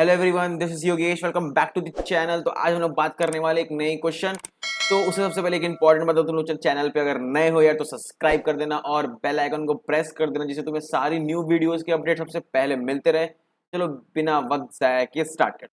Hello everyone, this is Yogesh. Welcome back to the channel. तो आज हम लोग बात करने वाले एक नई क्वेश्चन। तो उससे सबसे पहले एक इंपॉर्टेंट बात, तुम लोग चैनल पे अगर नए हो यार तो सब्सक्राइब कर देना और बेल आइकन को प्रेस कर देना, जिससे तुम्हें सारी न्यू वीडियोस के अपडेट सबसे पहले मिलते रहे। चलो बिना वक्त जाया किए स्टार्ट कर।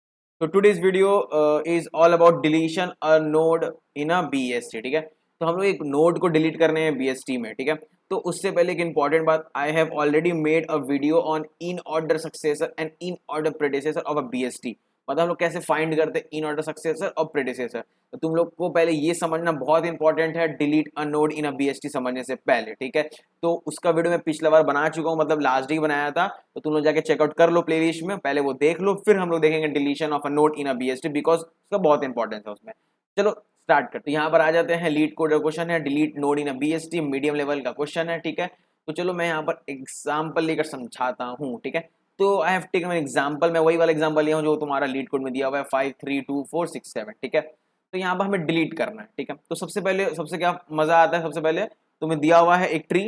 तो today's video is all about deletion a node in a BST. ठीक है, तो हम लोग एक नोड को डिलीट करने हैं बीएसटी में। ठीक है, तो उससे पहले एक इंपॉर्टेंट बात, I have already made a video on in order successor and in order predecessor of a BST. मतलब हम लोग कैसे फाइंड करते हैं इन ऑर्डर सक्सेसर और प्रेडिसेसर। तो तुम लोग को पहले ये समझना बहुत इंपॉर्टेंट है, delete a node in a BST समझने से पहले। ठीक है, तो उसका वीडियो मैं पिछला बार बना चुका हूँ, मतलब लास्ट डे बनाया था। तो तुम लोग जाके चेकआउट कर लो प्लेलिस्ट में, पहले वो देख लो, फिर हम लोग देखेंगे deletion of a node in a BST, because उसका बहुत इंपॉर्टेंस है उसमें। चलो स्टार्ट करते हैं। यहाँ पर आ जाते हैं, लीड कोड का क्वेश्चन है, delete node in a BST, medium level का क्वेश्चन है। ठीक है, तो चलो मैं यहाँ पर एग्जाम्पल लेकर समझाता हूँ। ठीक है, तो I have taken an example, मैं वही वाला एग्जाम्पल लिया हूँ जो तुम्हारा लीड कोड में दिया हुआ है 5 3 2 4 6 7। ठीक है, तो यहाँ पर हमें डिलीट करना है। ठीक है, तो सबसे पहले सबसे क्या मजा आता है, सबसे पहले तुम्हें दिया हुआ है एक ट्री,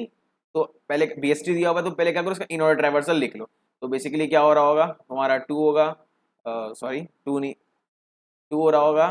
तो पहले बीएसटी दिया हुआ है, तो पहले क्या करो, उसका इन ऑर्डर ट्रैवर्सल लिख लो। तो बेसिकली क्या हो रहा होगा, हमारा 2 होगा, सॉरी 2 नहीं, 2 हो रहा होगा,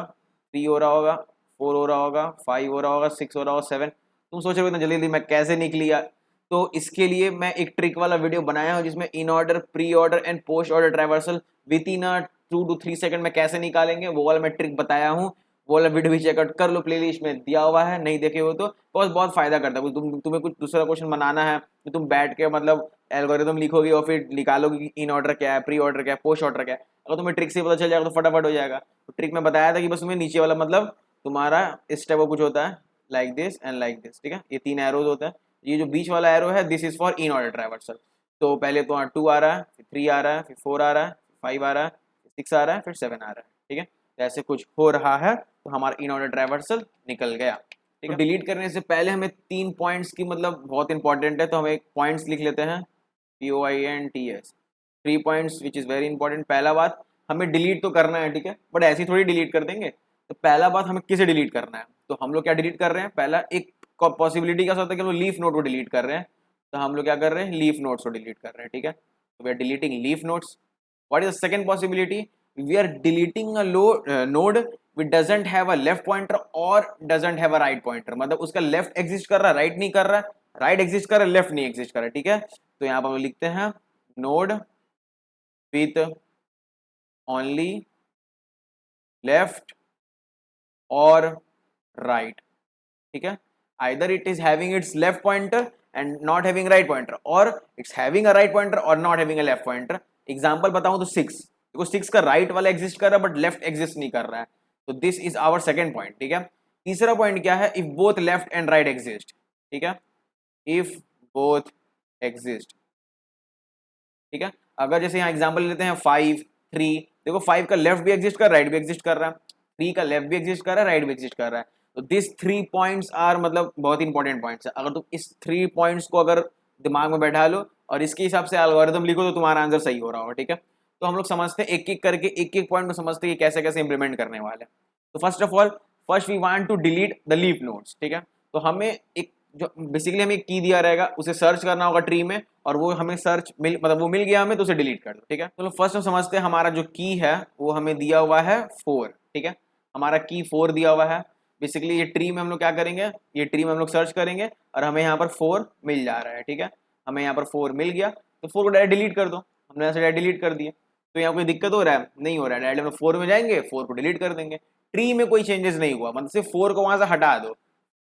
3 हो रहा होगा, 4 हो रहा होगा, 5 हो रहा होगा, 6 हो रहा होगा, 7। तुम सोच रहे हो इतना जल्दी जल्दी मैं कैसे निकली यार। तो इसके लिए मैं एक ट्रिक वाला वीडियो बनाया हूँ, जिसमें in order, pre order and post order traversal with in a 2 to 3 second में कैसे निकालेंगे, वो वाला मैं ट्रिक बताया हूँ। वो वाला वीडियो भी चेकआउट कर लो, प्लेलिस्ट में दिया हुआ है, नहीं देखे हो तो बहुत बहुत फायदा करता है। तुम्हें कुछ दूसरा क्वेश्चन बनाना है तो तुम बैठ के मतलब एल्गोरिथम लिखोगे और फिर निकालोगे कि इन ऑर्डर क्या है, प्री ऑर्डर क्या है, पोस्ट ऑर्डर क्या है। अगर तुम्हें ट्रिक से पता चल जाएगा तो फटाफट हो जाएगा। तो ट्रिक में बताया था कि बस तुम्हें नीचे वाला मतलब तुम्हारा इस टाइप का कुछ होता है, like this and like this. ठीक है, ये 3 एरोज होता है, ये जो बीच वाला एरो है this is for in order traversal. तो पहले तो 2 आ रहा है, फिर 3 आ रहा है, फिर 4 आ रहा है, 5 आ रहा है, 6 आ रहा है, फिर 7 आ रहा है। ठीक है, तो ऐसे कुछ हो रहा है, तो हमारा इन ऑर्डर ट्रैवर्सल निकल गया। ठीक है, तो डिलीट करने से पहले हमें 3 पॉइंट्स की मतलब बहुत इंपॉर्टेंट है, तो हम एक पॉइंट्स लिख लेते हैं, POINTS, 3 points which is very important. पहला बात, हमें डिलीट तो करना है। ठीक है, बट ऐसी थोड़ी डिलीट कर देंगे। तो पहला बात, हमें किसे डिलीट करना है, तो हम लोग क्या डिलीट कर रहे हैं, पहला एक पॉसिबिलिटी क्या होता है कि हम लोग लीफ नोट को डिलीट कर रहे हैं। तो हम लोग क्या कर रहे हैं, लीफ नोट्स को डिलीट कर रहे हैं। ठीक है, तो we are deleting leaf nodes. What is the second possibility, we are deleting a node which doesn't have a left pointer और doesn't have a right pointer. मतलब उसका लेफ्ट एग्जिस्ट कर रहा है, राइट नहीं कर रहा है, राइट एग्जिस्ट कर रहा है, लेफ्ट नहीं एग्जिस्ट कर रहा है। ठीक है, तो यहाँ पर हम लिखते हैं नोड विथ ओनली लेफ्ट और राइट। ठीक है, either it is having its left pointer and not having right pointer, or it's having a right pointer or not having a left pointer। Example बताऊं तो 6, देखो 6 का राइट वाला exist कर रहा है बट लेफ्ट एग्जिस्ट नहीं कर रहा है। तो this is our second point. ठीक है, तीसरा पॉइंट क्या है, if both left and right exist. ठीक है, इफ बोथ एग्जिस्ट। ठीक है, अगर जैसे यहाँ एग्जाम्पल लेते हैं 5 3, देखो 5 का लेफ्ट भी एग्जिस्ट कर रहा है, राइट भी एग्जिस्ट कर रहा है, 3 का लेफ्ट भी एग्जिस्ट कर रहा है, राइट भी एग्जिस्ट कर रहा है। तो दिस 3 पॉइंट्स आर मतलब बहुत इंपॉर्टेंट पॉइंट्स है। अगर तुम इस 3 पॉइंट्स को अगर दिमाग में बैठा लो और इसके हिसाब से एल्गोरिथम लिखो तो तुम्हारा आंसर सही हो रहा होगा। ठीक है, तो हम लोग समझते हैं एक एक करके, एक एक पॉइंट को समझते हैं कि कैसे कैसे इंप्लीमेंट करने वाले हैं। तो first of all, first we want to delete the leaf nodes. ठीक है, तो हमें एक जो बेसिकली हमें एक की दिया रहेगा, उसे सर्च करना होगा ट्री में, और वो हमें सर्च मिल मतलब वो मिल गया हमें, तो उसे डिलीट कर दो। ठीक है, तो फर्स्ट हम समझते हैं, हमारा जो की है वो हमें दिया हुआ है 4। ठीक है, हमारा की 4 दिया हुआ है। बेसिकली ये ट्री में हम लोग क्या करेंगे, ये ट्री में हम लोग सर्च करेंगे और हमें यहाँ पर 4 मिल जा रहा है। ठीक है, हमें यहाँ पर 4 मिल गया, तो 4 को डायरेक्ट डिलीट कर दो। हमने यहाँ से डायरेक्ट डिलीट कर दिए, तो यहाँ कोई दिक्कत हो रहा है, नहीं हो रहा है। डायरेक्ट हम लोग 4 में जाएंगे, 4 को डिलीट कर देंगे। ट्री में कोई चेंजेस नहीं हुआ, मतलब सिर्फ 4 को वहां से हटा दो।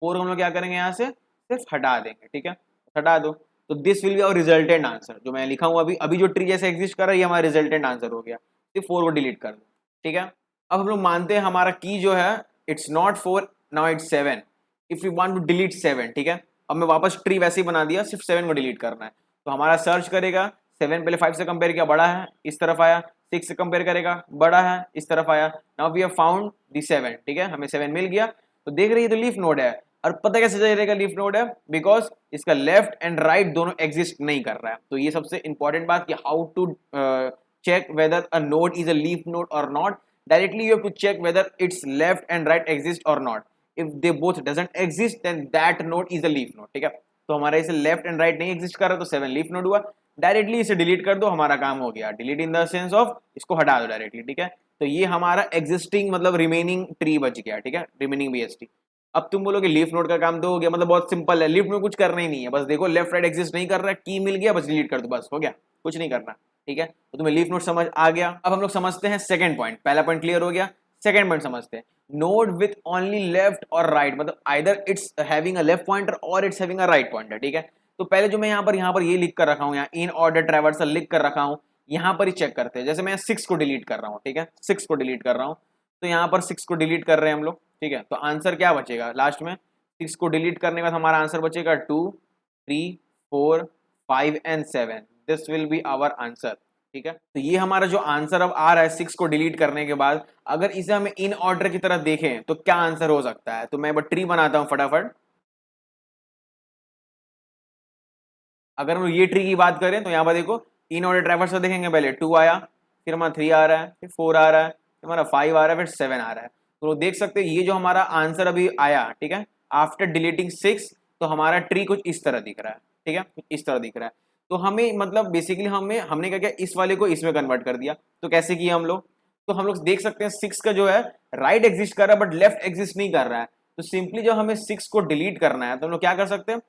4 को हम लोग क्या करेंगे, यहाँ से सिर्फ हटा देंगे। ठीक है, हटा दो, तो this will be our resultant answer. जो मैं लिखा हूँ अभी अभी जो ट्री जैसे एग्जिस्ट कर रहा है, ये हमारा रिजल्टेंट आंसर हो गया। सिर्फ 4 को डिलीट कर दो। ठीक है, अब हम लोग मानते हैं हमारा की जो है it's not 4, now it's 7। If you want to delete 7, ठीक है, अब मैं वापस ट्री वैसे ही बना दिया, सिर्फ 7 को डिलीट करना है। तो हमारा सर्च करेगा, 7 पहले 5 से कंपेयर किया, बड़ा है, इस तरफ आया, 6 से कंपेयर करेगा, बड़ा है, इस तरफ आया। Now we have found the 7। ठीक है, हमें 7 मिल गया। तो देख रही है, तो लीफ नोड है। और पता कैसे चलेगा लीफ नोड है, बिकॉज इसका लेफ्ट एंड राइट दोनों एग्जिस्ट नहीं कर रहा है। तो ये सबसे इंपॉर्टेंट बात कि how to check whether a node is a leaf node or not. Directly you have to check whether its left and right exist or not. If they both doesn't exist, then that node is a leaf node। ठीक है, तो हमारा इसे left and right नहीं exist कर रहा, तो 7 leaf node हुआ। डायरेक्टली इसे डिलीट कर दो, हमारा काम हो गया। Delete in the sense of इसको हटा दो डायरेक्टली, ठीक है। तो ये हमारा एग्जिस्टिंग मतलब रिमेनिंग ट्री बच गया, ठीक है, रिमेनिंग बीएसटी। अब तुम बोलोगे लीफ नोड का काम तो हो गया, मतलब बहुत सिंपल है, लीफ में कुछ करना ही नहीं है, बस देखो लेफ्ट राइट एग्जिस्ट नहीं कर रहा है, की मिल गया, बस डिलीट कर दो, बस हो गया, कुछ नहीं करना, ठीक है। तो तुम्हें लीफ नोड समझ आ गया। अब हम लोग समझते हैं सेकंड पॉइंट, पहला पॉइंट क्लियर हो गया, सेकंड पॉइंट समझते हैं। नोड विथ ओनली लेफ्ट और राइट, मतलब either it's having a left pointer और it's having a right pointer, ठीक है। तो पहले जो मैं यहाँ पर ये लिख कर रखा हूँ, यहाँ इन ऑर्डर ट्रैवर्सल लिख कर रखा हूँ, यहाँ पर ही चेक करते हैं। जैसे मैं 6 को डिलीट कर रहा हूँ, ठीक है, 6 को डिलीट कर रहा हूँ, तो यहाँ पर 6 को डिलीट कर रहे हैं हम लोग, ठीक है। तो आंसर क्या बचेगा लास्ट में, 6 को डिलीट करने के बाद हमारा आंसर बचेगा 2 3 4 5 and 7, this will be our answer, ठीक है। तो ये हमारा जो आंसर अब आ रहा है 6 को डिलीट करने के बाद, अगर इसे हम इन ऑर्डर की तरह देखें तो क्या आंसर हो सकता है। तो मैं एक ट्री बनाता हूं फटाफट। अगर हम ये ट्री की बात करें तो यहाँ पर देखो इन ऑर्डर ट्रैवर्सल देखेंगे, पहले 2 आया, फिर हमारा 3 आ रहा है, फिर 4 आ रहा है, फिर हमारा 5 आ रहा है, फिर 7 आ रहा है। तो देख सकते हैं ये जो हमारा आंसर अभी आया, ठीक है, आफ्टर डिलीटिंग 6, तो हमारा ट्री कुछ इस तरह दिख रहा है, ठीक है, कुछ इस तरह दिख रहा है। तो हमें मतलब बेसिकली हमने क्या किया, इस वाले को इसमें कन्वर्ट कर दिया। तो कैसे किया हम लोग, तो हम लोग देख सकते हैं 6 का जो है राइट एग्जिस्ट कर रहा है बट लेफ्ट एग्जिस्ट नहीं कर रहा है। तो सिंपली जब हमें 6 को डिलीट करना है तो हम लोग क्या कर सकते हैं,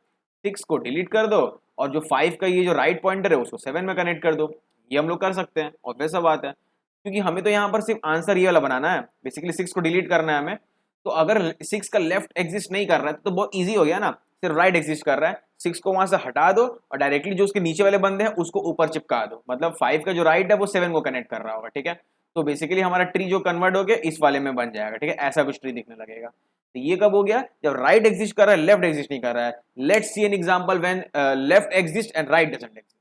6 को डिलीट कर दो और जो 5 का ये जो राइट पॉइंटर है उसको 7 में कनेक्ट कर दो। ये हम लोग कर सकते हैं और वैसा बात है, क्योंकि हमें तो यहाँ पर सिर्फ आंसर ये वाला बनाना है, बेसिकली 6 को डिलीट करना है हमें। तो अगर 6 का लेफ्ट एग्जिस्ट नहीं कर रहा है तो बहुत ईजी हो गया ना, सिर्फ राइट एग्जिस्ट कर रहा है, 6 को वहां से हटा दो और डायरेक्टली जो उसके नीचे वाले बंदे हैं उसको ऊपर चिपका दो, मतलब 5 का जो राइट है वो 7 को कनेक्ट कर रहा होगा, ठीक है। तो बेसिकली हमारा ट्री जो कन्वर्ट हो गया इस वाले में बन जाएगा, ठीक है, ऐसा कुछ ट्री दिखने लगेगा। तो ये कब हो गया, जब राइट एग्जिस्ट कर रहा है लेफ्ट एग्जिस्ट नहीं कर रहा है। Let's see an example when left exist and right doesn't exist.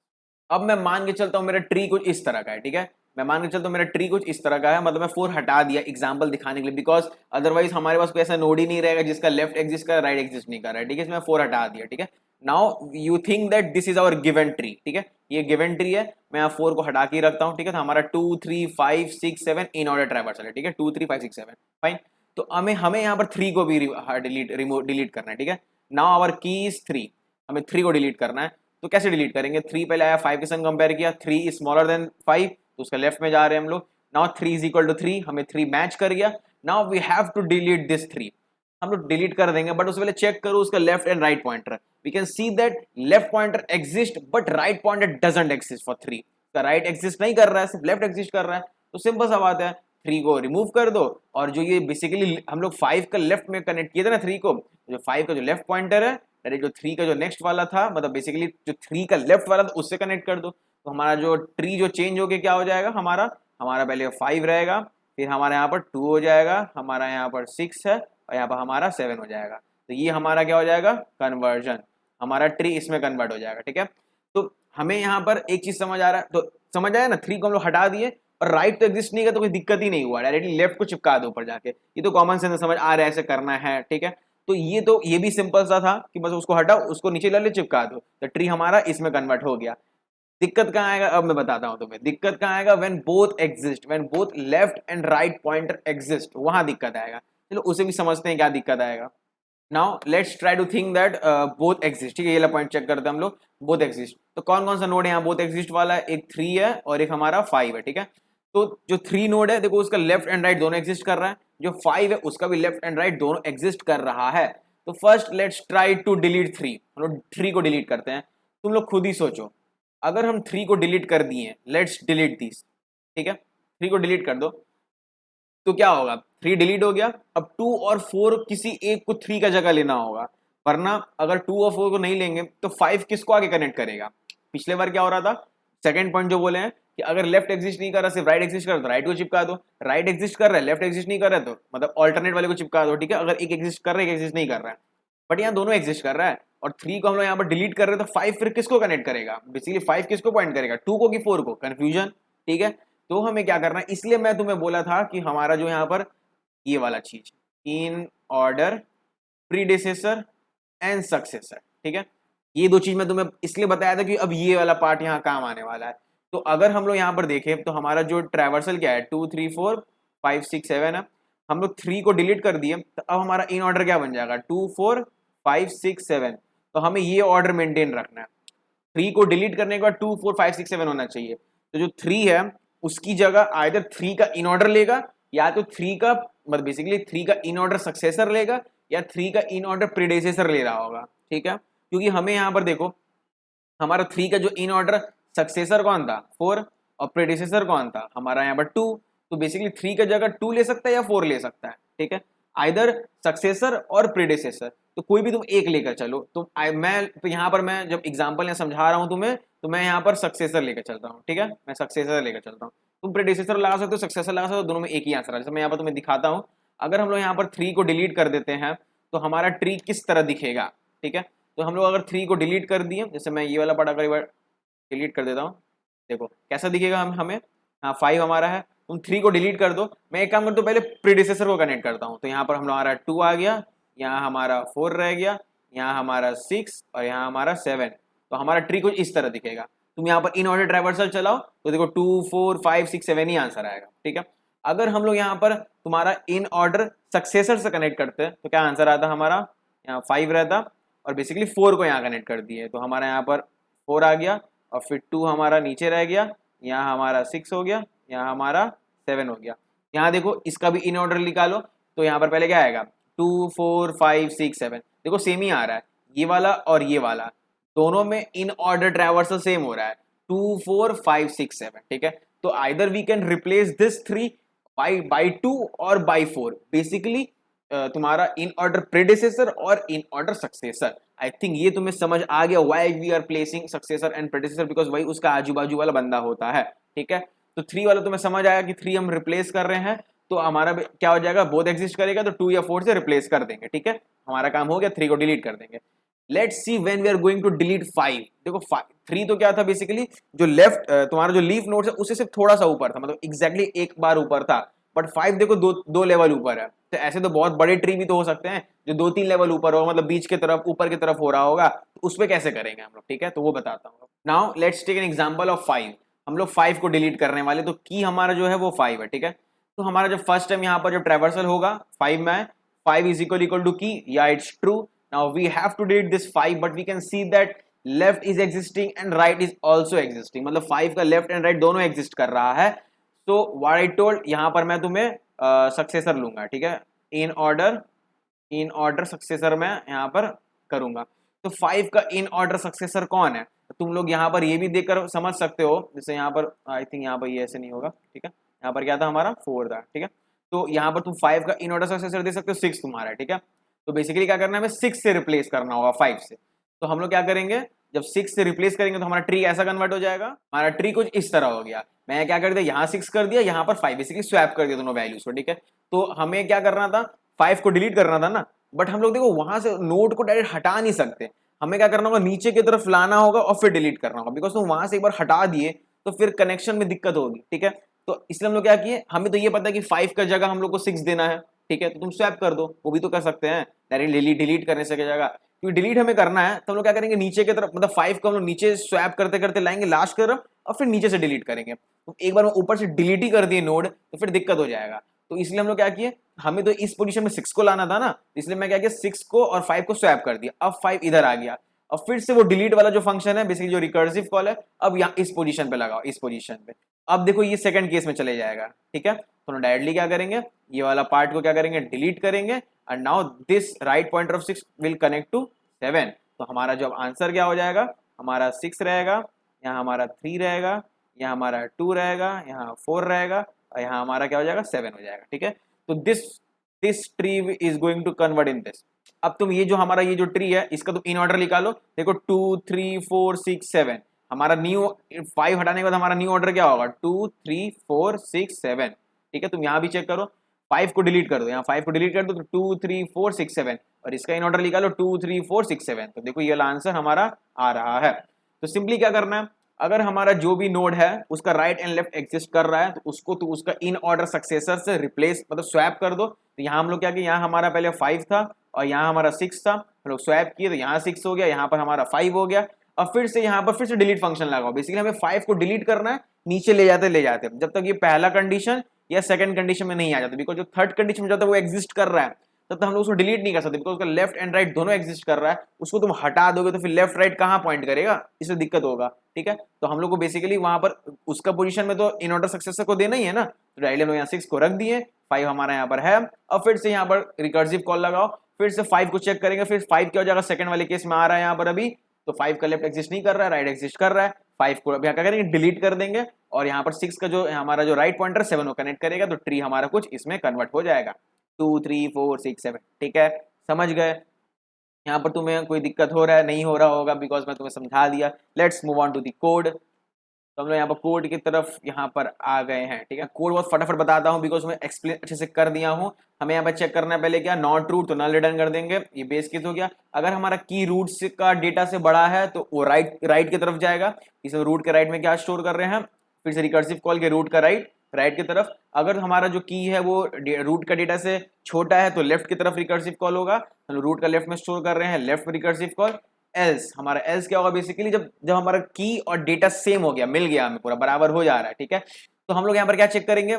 अब मैं मान के चलता हूं मेरा ट्री कुछ इस तरह का है, ठीक है, मैं मान के चलता हूं मेरा ट्री कुछ इस तरह का है, मतलब मैं 4 हटा दिया एग्जांपल दिखाने के लिए, बिकॉज अदरवाइज हमारे पास कोई ऐसा नोड ही नहीं रहेगा जिसका लेफ्ट एग्जिस्ट कर राइट एग्जिस्ट नहीं कर रहा है, ठीक है, इसमें 4 हटा दिया, ठीक है। Now you think that this is our given tree, ठीक है, ये गिवन ट्री है, मैं यहाँ 4 को हटा के रखता हूँ, ठीक है। तो हमारा 2 3 5 6 7 इन ऑर्डर ट्रैवर्सल है, ठीक है, 2 3 5 6 7 फाइन। तो हमें हमें यहाँ पर 3 को भी डिलीट करना है, ठीक है। नाउ आवर की इज 3, हमें 3 को डिलीट करना है। तो कैसे डिलीट करेंगे, 3 पहले आया, 5 के संग कंपेयर किया, 3 इज स्मॉलर देन 5, तो उसका लेफ्ट में जा रहे हैं हम लोग। नाउ 3 इज इक्वल टू 3, हमें 3 मैच कर गया। Now we have to delete this 3, हम लोग डिलीट कर देंगे, बट उससे पहले चेक करो उसका left and right pointer. We can see that left pointer exist but right pointer doesn't exist for 3, का राइट एग्जिस्ट नहीं कर रहा है, सिर्फ लेफ्ट एग्जिस्ट कर रहा है। तो सिंपल सा बात है, 3 को रिमूव कर दो और जो ये बेसिकली हम लोग 5 का लेफ्ट में कनेक्ट किए थे ना 3 को, जो 5 का जो लेफ्ट पॉइंटर है जो 3 का जो नेक्स्ट वाला था, मतलब बेसिकली जो 3 का लेफ्ट वाला था उससे कनेक्ट कर दो। तो हमारा जो ट्री जो चेंज हो गया क्या हो जाएगा, हमारा हमारा पहले 5 रहेगा, फिर हमारे यहाँ पर 2 हो जाएगा, हमारा यहाँ पर 6 है और यहाँ पर हमारा 7 हो जाएगा। तो ये हमारा क्या हो जाएगा, कन्वर्जन, हमारा ट्री इसमें कन्वर्ट हो जाएगा, ठीक है। तो हमें यहाँ पर एक चीज समझ आ रहा है, तो समझ आया ना, 3 को हम लोग हटा दिए और राइट तो एग्जिस्ट नहीं किया तो कोई दिक्कत ही नहीं हुआ, डायरेक्टली लेफ्ट को चिपका दो ऊपर जाके। ये तो कॉमन सेंस समझ आ रहा है, ऐसे करना है, ठीक है। तो ये भी सिंपल सा था कि बस उसको हटाओ, उसको नीचे ला ले, चिपका दो, तो ट्री हमारा इसमें कन्वर्ट हो गया। दिक्कत कहाँ आएगा, अब मैं बताता हूं तुम्हें दिक्कत कहाँ आएगा, when both exist, when both left and right pointer exist, वहां दिक्कत आएगा। चलो उसे भी समझते हैं क्या दिक्कत आएगा। Now let's try to think that both exist, ठीक है, ये वाला पॉइंट चेक करते हैं हम लोग, बोथ एग्जिस्ट। तो कौन कौन सा नोड है यहाँ बोथ एग्जिस्ट वाला, एक 3 है और एक हमारा 5 है, ठीक है। तो जो 3 नोड है देखो उसका लेफ्ट एंड राइट दोनों एग्जिस्ट कर रहा है, जो 5 है उसका भी लेफ्ट एंड राइट दोनों एग्जिस्ट कर रहा है। तो first let's try to delete 3, हम लोग 3 को डिलीट करते हैं। तुम लोग खुद ही सोचो, अगर हम 3 को डिलीट कर दिए, लेट्स डिलीट दिस, ठीक है, 3 को डिलीट कर दो तो क्या होगा, 3 डिलीट हो गया। अब 2 और 4 किसी एक को 3 का जगह लेना होगा, वरना अगर 2 और 4 को नहीं लेंगे तो 5 किसको आगे कनेक्ट करेगा। पिछले बार क्या हो रहा था, सेकंड पॉइंट जो बोले हैं कि अगर लेफ्ट एग्जिस्ट नहीं कर रहा सिर्फ राइट एग्जिस्ट कर रहा तो राइट को चिपका दो, राइट एग्जिस्ट कर रहा है लेफ्ट एग्जिस्ट नहीं कर रहा है तो मतलब ऑल्टरनेट वाले को चिपका दो, ठीक है, अगर एक एग्जिस्ट कर रहा है एक एग्जिस्ट नहीं कर रहा है। बट यहाँ दोनों एग्जिस्ट कर रहा है और 3 को हम लोग यहाँ पर डिलीट कर रहे हैं, तो 5 फिर किसको कनेक्ट करेगा, बेसिकली 5 किसको पॉइंट करेगा, 2 को कि 4 को, कंफ्यूजन, ठीक है। तो हमें क्या करना है, इसलिए मैं तुम्हें बोला था कि हमारा जो यहाँ पर ये वाला चीज in order predecessor and successor, ठीक है, ये दो चीज मैं तुम्हें इसलिए बताया था कि अब ये वाला पार्ट यहाँ काम आने वाला है। तो अगर हम लोग यहाँ पर देखें तो हमारा जो ट्रैवर्सल क्या है 2 3 4 5 6 7 है, हम लोग 3 को डिलीट कर दिए, तो अब हमारा इन ऑर्डर क्या बन जाएगा 2 4 5 6 7। तो हमें ये ऑर्डर मेंटेन रखना है, 3 को डिलीट करने के बाद 2 4 5 6 7 होना चाहिए। तो जो 3 है उसकी जगह आइदर 3 का इन ऑर्डर लेगा, या तो 3 का मतलब बेसिकली 3 का इन ऑर्डर सक्सेसर लेगा, या 3 का इन ऑर्डर प्रीडेसेसर ले रहा होगा। ठीक है, क्योंकि हमें यहाँ पर देखो हमारा 3 का जो इन ऑर्डर सक्सेसर कौन था 4, और प्रीडेसेसर कौन था हमारा यहाँ पर 2। तो बेसिकली 3 का जगह 2 ले सकता है या 4 ले सकता है। ठीक है, आइदर सक्सेसर और प्रीडेसेसर, तो कोई भी तुम एक लेकर चलो। तो मैं तो यहाँ पर मैं जब एग्जांपल यहाँ समझा रहा हूँ तुम्हें, तो मैं यहाँ पर सक्सेसर लेकर चलता हूँ। ठीक है, मैं सक्सेसर लेकर चलता हूँ, तुम प्रीडेसेसर लगा सकते हो, सक्सेसर लगा सकते हो, दोनों में एक ही आंसर है। जैसे मैं यहाँ पर तुम्हें दिखाता हूँ, अगर हम लोग यहाँ पर 3 को डिलीट कर देते हैं तो हमारा ट्री किस तरह दिखेगा। ठीक है, तो हम लोग अगर 3 को डिलीट कर दिए, जैसे मैं ये वाला पार्ट अगर डिलीट कर देता हूँ, देखो कैसा दिखेगा हमें। हाँ 5 हमारा है, तुम 3 को डिलीट कर दो, मैं एक काम करता हूँ पहले प्रीडिसेसर को कनेक्ट करता हूँ। तो यहाँ पर हमारा 2 आ गया, यहाँ हमारा 4 रह गया, यहाँ हमारा 6 और यहाँ हमारा 7। तो हमारा ट्री कुछ इस तरह दिखेगा। तुम यहाँ पर इन ऑर्डर ट्राइवर्सल चलाओ तो देखो 2 4 5 6 7 ही आंसर आएगा। ठीक है, अगर हम लोग यहाँ पर तुम्हारा इन ऑर्डर सक्सेसर से कनेक्ट करते हैं तो क्या आंसर आता हमारा, यहाँ 5 रहता, और बेसिकली 4 को यहाँ कनेक्ट कर दिए तो हमारा यहाँ पर 4 आ गया, और फिर 2 हमारा नीचे रह गया, यहाँ हमारा 6 हो गया, यहाँ हमारा 7 हो गया। यहाँ देखो इसका भी इन ऑर्डर निकालो, तो यहाँ पर पहले क्या आएगा 2 4 5 6 7, देखो सेम ही आ रहा है, ये वाला और ये वाला दोनों में इन ऑर्डर ट्रैवर्सल सेम हो रहा है 2 4 5 6 7। ठीक है, तो either we can replace this 3 by 2 और बाई 4। बेसिकली तुम्हारा इन ऑर्डर प्रेडिसेसर और in order successor. I think ये तुम्हें समझ आ गया why we are placing successor and predecessor, because वही उसका आजू बाजू वाला बंदा होता है। ठीक है, तो 3 वाला तुम्हें समझ आया कि 3 हम रिप्लेस कर रहे हैं, तो हमारा क्या हो जाएगा, बोथ एग्जिस्ट करेगा तो 2 या 4 से रिप्लेस कर देंगे। ठीक है, हमारा काम हो गया, 3 को डिलीट कर देंगे। Let's see when we are going to delete 5। देखो 3 तो क्या था बेसिकली, जो लेफ्ट तुम्हारा जो लीफ नोड है उससे सिर्फ थोड़ा सा ऊपर था, मतलब एग्जैक्टली एक बार ऊपर था, बट 5 देखो दो लेवल ऊपर है। तो ऐसे तो बहुत बड़े ट्री भी तो हो सकते हैं जो 2-3 लेवल ऊपर होगा, मतलब बीच के तरफ ऊपर की तरफ हो रहा होगा, तो उस पर कैसे करेंगे हम लोग। ठीक है, तो वो बताता हूँ। Now let's take an example of 5। हम लोग 5 को डिलीट करने वाले, तो की हमारा जो है वो 5 है। ठीक है, तो हमारा जब फर्स्ट टाइम यहाँ पर जब ट्रैवर्सल होगा 5 में 5 इज इक्वल टू की, या it's true. Now we have to delete this 5, but we can see that left is existing and right is also existing, मतलब 5 का लेफ्ट एंड राइट दोनों exist कर रहा है। तो व्हाट आई टोल्ड, यहाँ पर मैं तुम्हें सक्सेसर लूंगा। ठीक है, इन ऑर्डर सक्सेसर मैं यहाँ पर करूंगा। तो 5 का इन ऑर्डर सक्सेसर कौन है, तो तुम लोग यहाँ पर ये भी देखकर समझ सकते हो। जैसे यहाँ पर आई थिंक यहाँ पर ये ऐसे नहीं होगा। ठीक है, यहाँ पर क्या था हमारा 4 था। ठीक है, तो यहाँ पर तुम 5 का इन ऑर्डर सक्सेसर दे सकते हो, 6 तुम्हारा है। ठीक है, तो बेसिकली क्या करना है, हमें 6 से रिप्लेस करना होगा 5 से। तो हम लोग क्या करेंगे, जब 6 से रिप्लेस करेंगे तो हमारा ट्री ऐसा कन्वर्ट हो जाएगा, हमारा ट्री कुछ इस तरह हो गया। मैं क्या कर दिया, यहाँ 6 कर दिया, यहाँ पर 5, बेसिकली स्वैप कर दिया दोनों वैल्यूज को। ठीक है, तो हमें क्या करना था, 5 को डिलीट करना था ना, बट हम लोग देखो वहां से नोड को डायरेक्ट हटा नहीं सकते, हमें क्या करना होगा, नीचे की तरफ लाना होगा और फिर डिलीट करना होगा, बिकॉज तुम वहां से एक बार हटा दिए तो फिर कनेक्शन में दिक्कत होगी। ठीक है, तो इसलिए हम लोग क्या किए, हमें तो ये पता है कि 5 का जगह हम लोग को 6 देना है। ठीक है, तो तुम स्वैप कर दो, वो भी तो कर सकते हैं डायरेक्ट डिलीट करने से जगह, क्योंकि डिलीट हमें करना है। तो हम लोग क्या करेंगे, नीचे की तरफ मतलब 5 को हम लोग नीचे स्वैप करते करते लाएंगे लास्ट की तरफ, और फिर नीचे से डिलीट करेंगे। तो एक बार ऊपर से डिलीट ही कर दिए नोड तो फिर दिक्कत हो जाएगा। तो इसलिए हम लोग क्या किए, हमें तो इस पोजीशन में 6 को लाना था ना, इसलिए मैं क्या किया, 6 को और 5 को स्वैप कर दिया, अब 5 इधर आ गया, और फिर से वो डिलीट वाला जो फंक्शन है बेसिकली जो रिकर्सिव कॉल है, अब यहाँ इस पोजीशन पे लगाओ, इस पोजीशन पे। अब देखो ये सेकंड केस में चले जाएगा। ठीक है, तो हम डायरेक्टली क्या करेंगे, ये वाला पार्ट को क्या करेंगे, डिलीट करेंगे, and now this right pointer of 6 will connect to 7। तो हमारा जो आंसर क्या हो जाएगा, हमारा 6 रहेगा, यहाँ हमारा 3 रहेगा, यहाँ हमारा 2 रहेगा, यहाँ 4 रहेगा, और यहाँ हमारा क्या हो जाएगा 7 हो जाएगा। ठीक है, तो this tree is going to convert in this. अब तुम ये जो हमारा ये जो ट्री है इसका तुम इन ऑर्डर निकालो, देखो 2 3 4 6 7, हमारा न्यू 5 हटाने के बाद हमारा न्यू ऑर्डर क्या होगा, 2 3 4 6 7। ठीक है, तुम यहाँ भी चेक करो, 5 को डिलीट कर दो, यहाँ 5 को डिलीट कर दो तो 2 3 4 6 7, और इसका इन ऑर्डर निकालो 2 3 4 6 7। तो देखो ये आंसर हमारा आ रहा है। तो सिंपली क्या करना है, अगर हमारा जो भी नोड है उसका राइट एंड लेफ्ट एग्जिस्ट कर रहा है तो उसको तो उसका इन ऑर्डर सक्सेसर से रिप्लेस मतलब स्वैप कर दो। तो यहाँ हम लोग क्या किए, यहाँ हमारा पहले 5 था और यहाँ हमारा 6 था, हम लोग स्वैप किए तो यहाँ 6 हो गया, यहाँ पर हमारा 5 हो गया, और फिर से यहाँ पर फिर से डिलीट फंक्शन लगाओ। बेसिकली हमें 5 को डिलीट करना है, नीचे ले जाते जब तक ये पहला कंडीशन या सेकंड कंडीशन में नहीं आ जाता, बिकॉज जो थर्ड कंडीशन में जाता है वो एग्जिस्ट कर रहा है, तब तो हम लोग उसको डिलीट नहीं कर सकते, बिकॉज उसका लेफ्ट एंड राइट दोनों एग्जिस्ट कर रहा है। उसको तुम हटा दोगे तो फिर लेफ्ट राइट कहाँ पॉइंट करेगा, इससे दिक्कत होगा। ठीक है, तो हम लोग को बेसिकली वहां पर उसका पोजीशन में तो इन ऑर्डर सक्सेसर को देना ही है ना, तो डायरेक्टली हम लोग यहाँ 6 को रख दिए, 5 हमारा यहाँ पर है। अब फिर से यहाँ पर रिकर्सिव कॉल लगाओ, फिर से 5 को चेक करेंगे, फिर 5 क्या हो जाएगा, सेकंड वाले केस में आ रहा है यहाँ पर अभी, तो 5 का लेफ्ट एग्जिस्ट नहीं कर रहा है, राइट एग्जिस्ट कर रहा है। 5 को अभी क्या करेंगे, डिलीट कर देंगे, और यहाँ पर 6 का जो हमारा जो राइट पॉइंटर 7 को कनेक्ट करेगा, तो ट्री हमारा कुछ इसमें कन्वर्ट हो जाएगा, 2 3 4 6 7। ठीक है, समझ गए। यहाँ पर तुम्हें कोई दिक्कत हो रहा है, नहीं हो रहा होगा, बिकॉज मैं तुम्हें समझा दिया। Let's move on to the code. तो हम लोग यहाँ पर कोड की तरफ यहाँ पर आ गए हैं। ठीक है, कोड बहुत फटाफट बताता हूँ, बिकॉज मैं एक्सप्लेन अच्छे से कर दिया हूँ। हमें यहाँ पर चेक करना है पहले क्या, नॉट रूट तो नल रिटर्न कर देंगे, ये बेस केस हो गया। अगर हमारा की रूट का डेटा से बड़ा है तो वो राइट की तरफ जाएगा, इसमें रूट के राइट में क्या स्टोर कर रहे हैं, फिर से रिकर्सिव कॉल के रूट का राइट की तरफ। अगर हमारा जो की है वो रूट का डेटा से छोटा है तो लेफ्ट की तरफ रिकर्सिव कॉल होगा, हम रूट का लेफ्ट में स्टोर कर रहे हैं, लेफ्ट में रिकर्सिव कॉल। एल्स हमारा एल्स क्या होगा, बेसिकली जब जब हमारा की और डेटा सेम हो गया, मिल गया, हमें पूरा बराबर हो जा रहा है। ठीक है, तो हम लोग यहाँ पर क्या चेक करेंगे,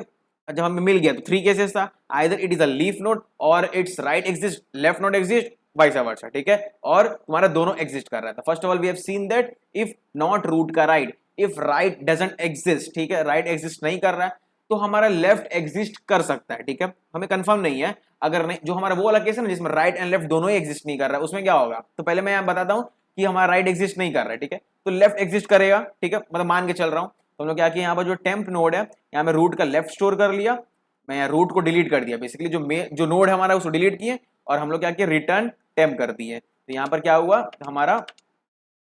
जब हमें मिल गया तो 3 केसेस था, either it is a leaf node और it's right exist, left node exist, vice versa. ठीक है, और तुम्हारा दोनों एग्जिस्ट कर रहा था। First of all we have seen that if not root का right, if right doesn't exist, ठीक है, राइट एग्जिस्ट नहीं कर रहा है, तो हमारा लेफ्ट एग्जिस्ट कर सकता है। ठीक है, हमें कंफर्म नहीं है। अगर नहीं, जो हमारा वो वाला केस है ना जिसमें राइट एंड लेफ्ट दोनों ही एग्जिस्ट नहीं कर रहा है, उसमें क्या होगा, तो पहले मैं यहाँ बताता हूँ कि हमारा राइट एग्जिस्ट नहीं कर रहा है। ठीक है, तो लेफ्ट एग्जिस्ट करेगा। ठीक है, मतलब मान के चल रहा हूँ, तो हम लोग क्या किया, यहाँ पर जो टेम्प नोड है, यहाँ में रूट का लेफ्ट स्टोर कर लिया, मैं यहाँ रूट को डिलीट कर दिया, बेसिकली जो नोड है हमारा उसको डिलीट किए, और हम लोग क्या किए, रिटर्न टेम्प कर दिए। तो यहाँ पर क्या हुआ हमारा,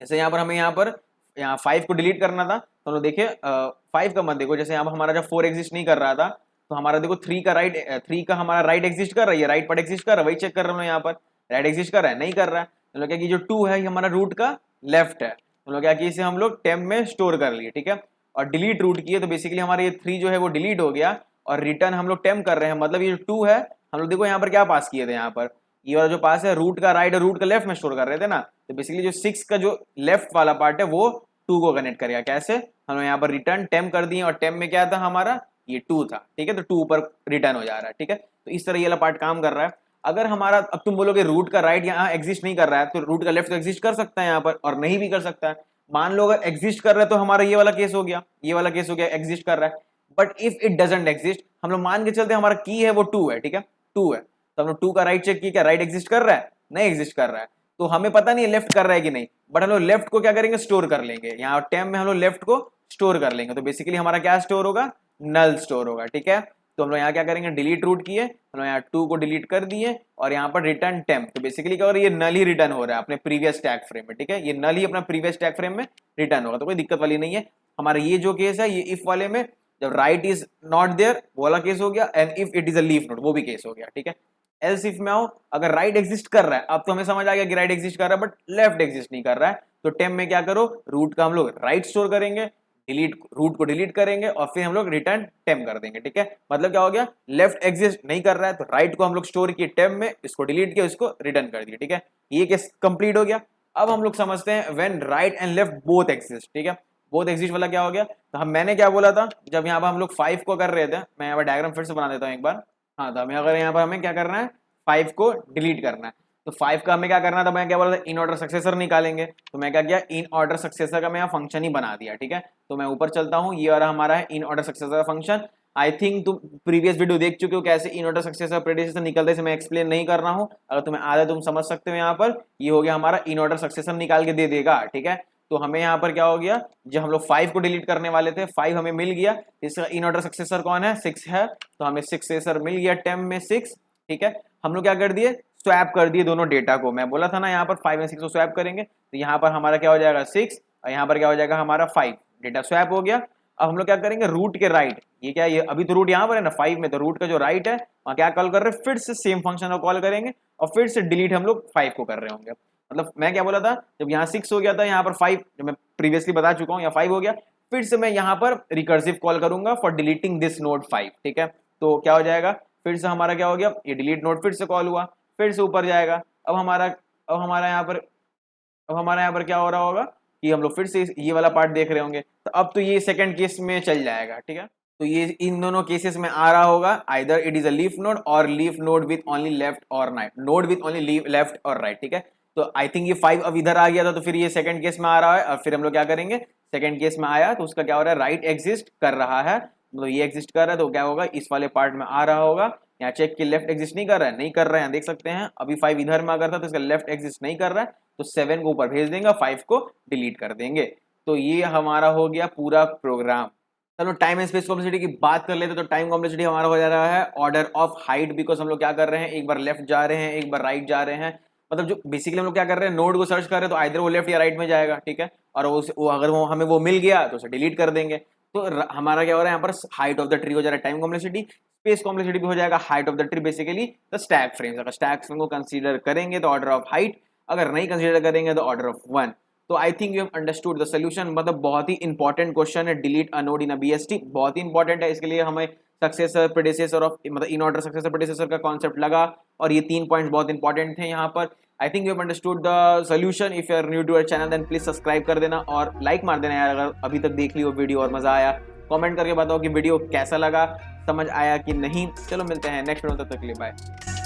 जैसे यहाँ पर हमें यहाँ 5 को डिलीट करना था, तो हम लोग देखिए 5 का मत देखो, जैसे यहाँ पर हमारा जब 4 एग्जिस्ट नहीं कर रहा था, तो हमारा देखो 3 का हमारा राइट एग्जिस्ट कर रहा है, राइट पार्ट एग्जिस्ट कर रहा है, वही चेक कर रहा हूँ यहाँ पर, राइट एग्जिस्ट कर रहा है, नहीं कर रहा है। तो लोग क्या कि जो 2 है ये हमारा रूट का लेफ्ट है, तो लोग क्या कि इसे हम लोग टेम्प में स्टोर कर लिए। ठीक है, और डिलीट रूट किए, तो बेसिकली हमारा ये 3 जो है वो डिलीट हो गया, और रिटर्न हम लोग टेम्प कर रहे हैं, मतलब ये जो 2 है, हम लोग देखो यहाँ पर क्या पास किए थे, यहाँ पर ये वाला जो पास है रूट का राइट और रूट का लेफ्ट में स्टोर कर रहे थे ना, तो बेसिकली जो 6 का जो लेफ्ट वाला पार्ट है वो 2 को कनेक्ट करेगा। कैसे, हम यहाँ पर रिटर्न टेम्प कर दिए, और टेम्प में क्या था हमारा, ये 2 था। ठीक है, तो 2 ऊपर रिटर्न हो जा रहा है। ठीक है, तो इस तरह ये वाला पार्ट काम कर रहा है। अगर हमारा, अब तुम बोलोगे रूट का राइट यहाँ एग्जिस्ट नहीं कर रहा है, तो रूट का लेफ्ट तो एग्जिस्ट कर सकता है यहाँ पर, और नहीं भी कर सकता है। मान लो अगर एग्जिस्ट कर रहा है तो हमारा ये वाला केस हो गया, ये वाला केस हो गया, एग्जिस्ट कर रहा है। But if it doesn't exist, हम लोग मान के चलते हमारा की है वो 2 है। ठीक है, 2 है, तो हम लोग 2 का राइट चेक किया, क्या राइट एग्जिस्ट कर रहा है, नहीं एग्जिस्ट कर रहा है, तो हमें पता नहीं है लेफ्ट कर रहा है कि नहीं, बट हम लोग लेफ्ट को क्या करेंगे, स्टोर कर लेंगे, यहाँ टेम में हम लोग लेफ्ट को स्टोर कर लेंगे, तो बेसिकली हमारा क्या स्टोर होगा, नल स्टोर होगा। ठीक है, तो हम लोग यहाँ क्या करेंगे, डिलीट रूट किए, हम लोग यहाँ 2 को डिलीट कर दिए, और यहाँ पर रिटर्न टेम्प, तो बेसिकली क्या हो रहा है, ये नल ही रिटर्न हो रहा है अपने प्रीवियस टैग फ्रेम में। ठीक है, ये नल ही अपना प्रीवियस टैग फ्रेम में रिटर्न होगा, तो कोई दिक्कत वाली नहीं है। हमारा ये जो केस है, ये इफ वाले में जब राइट इज नॉट देयर वो वाला केस हो गया, and if it is a leaf node वो भी केस हो गया। ठीक है, एल्स इफ में आओ, अगर राइट एग्जिस्ट कर रहा है, अब तो हमें समझ आ गया कि राइट एग्जिस्ट कर रहा है बट लेफ्ट एग्जिस्ट नहीं कर रहा है, तो टेम्प में क्या करो, रूट का हम लोग राइट स्टोर करेंगे, डिलीट रूट को डिलीट करेंगे, और फिर हम लोग रिटर्न टेम्प कर देंगे। ठीक है, मतलब क्या हो गया, लेफ्ट एग्जिस्ट नहीं कर रहा है तो राइट को हम लोग स्टोर किए टेम्प में, इसको डिलीट किया, इसको रिटर्न कर दिया। ठीक है, ये केस कंप्लीट हो गया। अब हम लोग समझते हैं when right and left both exist. ठीक है, बोथ एग्जिस्ट वाला क्या हो गया, तो मैंने क्या बोला था, जब यहाँ पर हम लोग 5 को कर रहे थे, मैं यहाँ पर डायग्राम फिर से बना देता हूँ एक बार। हाँ, तो हमें अगर यहाँ पर हमें क्या करना है, 5 को डिलीट करना है, तो 5 का हमें क्या करना था, मैं क्या बोला था, इन ऑर्डर सक्सेसर निकालेंगे, तो मैं क्या किया, इन ऑर्डर सक्सेसर का मैं यहाँ फंक्शन ही बना दिया। ठीक है, तो मैं ऊपर चलता हूँ, ये वाला हमारा है इन ऑर्डर सक्सेसर का फंक्शन। आई थिंक तुम प्रीवियस वीडियो देख चुके हो कैसे इन ऑर्डर सक्सेसर प्रेडिसेसर निकलते, मैं एक्सप्लेन नहीं कर रहा हूँ, अगर तुम्हें आधा तुम समझ सकते हो। यहाँ पर ये हो गया हमारा इन ऑर्डर सक्सेसर निकाल के दे देगा। ठीक है, तो हमें यहाँ पर क्या हो गया, जब हम लोग 5 को डिलीट करने वाले थे, 5 हमें मिल गया, इसका इन ऑर्डर सक्सेसर कौन है, 6 है, तो हमें 6 सक्सेसर मिल गया टेम्प में 6। ठीक है, हम लोग क्या कर दिए, स्वैप कर दिए दोनों डेटा को, मैं बोला था ना यहाँ पर 5 और 6 को स्वैप करेंगे, तो यहाँ पर हमारा क्या हो जाएगा 6, और यहाँ पर क्या हो जाएगा हमारा 5, डेटा स्वैप हो गया। अब हम लोग क्या करेंगे, रूट के राइट, ये क्या, ये अभी तो रूट यहाँ पर है ना 5 में, तो रूट का जो राइट है वहाँ क्या कॉल कर रहे हैं, फिर से सेम फंक्शन को कॉल करेंगे, और फिर से डिलीट हम लोग 5 को कर रहे होंगे। मतलब मैं क्या बोला था, जब यहाँ 6 हो गया था, यहाँ पर 5 जो मैं प्रीवियसली बता चुका हूँ, यहाँ 5 हो गया, फिर से मैं यहाँ पर रिकर्सिव कॉल करूंगा फॉर डिलीटिंग दिस नोड 5। ठीक है, तो क्या हो जाएगा, फिर से हमारा क्या हो गया, ये डिलीट नोड फिर से कॉल हुआ, फिर से ऊपर जाएगा। अब हमारा यहाँ पर क्या हो रहा होगा कि हम लोग फिर से ये वाला पार्ट देख रहे होंगे, तो अब तो ये सेकंड केस में चल जाएगा। ठीक है, तो ये इन दोनों केसेस में आ रहा होगा either it is a leaf node और leaf node with only left और right, node with only left और राइट, ठीक है। तो आई थिंक ये 5 अब इधर आ गया था, तो फिर ये सेकंड केस में आ रहा है। और फिर हम लोग क्या करेंगे, सेकंड केस में आया तो उसका क्या हो रहा है, राइट एग्जिस्ट कर रहा है, मतलब ये एग्जिस्ट कर रहा है, तो क्या होगा इस वाले पार्ट में आ रहा होगा। यहाँ चेक कि लेफ्ट एग्जिस्ट नहीं कर रहा है, नहीं कर रहे हैं, देख सकते हैं अभी 5 इधर में अगर था तो इसका लेफ्ट एग्जिस्ट नहीं कर रहा है, तो 7 को ऊपर भेज देंगे, 5 को डिलीट कर देंगे। तो ये हमारा हो गया पूरा प्रोग्राम। चलो टाइम एंड स्पेस कॉम्प्लेक्सिटी की बात कर लेते तो टाइम कॉम्प्लेक्सिटी हमारा हो जा रहा है ऑर्डर ऑफ हाइट, बिकॉज हम लोग क्या कर रहे हैं, एक बार लेफ्ट जा रहे हैं, एक बार राइट जा रहे हैं। मतलब जो बेसिकली हम लोग क्या कर रहे हैं, नोड को सर्च कर रहे हैं, तो आइदर वो लेफ्ट या राइट में जाएगा, ठीक है। और वो अगर वो हमें वो मिल गया तो उसे डिलीट कर देंगे। तो हमारा क्या हो रहा है यहाँ पर, हाइट ऑफ द ट्री हो जा रहा है टाइम कॉम्प्लेक्सिटी, स्पेस कॉम्प्लेक्सिटी भी हो जाएगा height of the tree, basically the stack frames. अगर स्टैक फ्रेम को कंसीडर करेंगे तो ऑर्डर ऑफ हाइट, अगर नहीं कंसीडर करेंगे तो ऑर्डर ऑफ 1। तो आई think you have understood the solution. मतलब बहुत ही इंपॉर्टेंट क्वेश्चन है, delete a node in a BST, बहुत ही इंपॉर्टेंट है। इसके लिए हमें सक्सेसर प्रेडिसेसर ऑफ, मतलब इन ऑर्डर सक्सेसर प्रेडिसेसर का कॉन्सेप्ट लगा, और ये 3 पॉइंट्स बहुत इंपॉर्टेंट थे यहाँ पर। I think you have understood the solution. If you are new to our channel then please subscribe कर देना और लाइक मार देना यार, अगर अभी तक देख ली हो वीडियो और मजा आया। कमेंट करके बताओ कि वीडियो कैसा लगा, समझ आया कि नहीं। चलो मिलते हैं नेक्स्ट वीडियो, तब तक के लिए बाय।